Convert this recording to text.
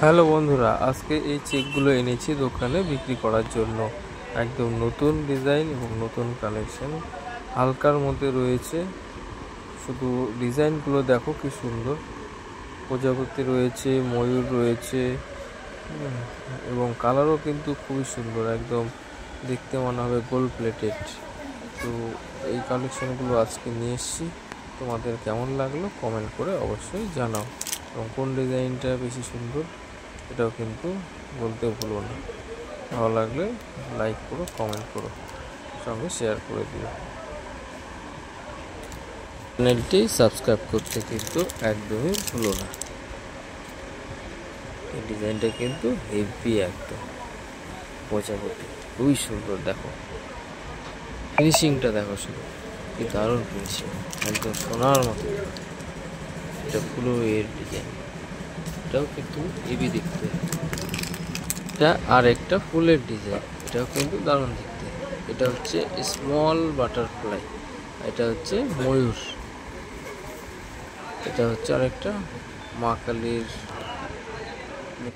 Hello বন্ধুরা, আজকে এই চেকগুলো এনেছি দোকানে বিক্রি করার জন্য। একদম নতুন ডিজাইন এবং নতুন কালেকশন, হালকার মধ্যে রয়েছে। শুধু ডিজাইনগুলো দেখো কি সুন্দর, প্রজাপতি রয়েছে, ময়ূর রয়েছে, এবং কালারও কিন্তু খুবই সুন্দর, একদম দেখতে মনে হবে গোল্ড প্লেটেড। তো এই কালেকশনগুলো আজকে নিয়ে এসেছি, তোমাদের কেমন লাগলো কমেন্ট করে অবশ্যই জানাও, এবং কোন ডিজাইনটা বেশি সুন্দর এটাও কিন্তু বলতে ভুলো না। ভালো লাগলে লাইক করো, কমেন্ট করো, সঙ্গে শেয়ার করে দিও। চ্যানেলটি সাবস্ক্রাইব করতে কিন্তু একদমই ভুলো না। এই ডিজাইনটা কিন্তু হেভি, একদম প্রজাপতি, খুবই সুন্দর। দেখো ফিনিশিংটা, দেখো শুধু কি দারুণ ফিনিশিং, একদম সোনার মতো। এটা ফুলো এর ডিজাইন, এটাও কিন্তু হেভি দেখতে। এটা আর একটা ফুলের ডিজাইন, এটাও কিন্তু দারুণ দেখতে। এটা হচ্ছে স্মল বাটারফ্লাই, এটা হচ্ছে ময়ূর। এটা হচ্ছে আরেকটা মা কালীর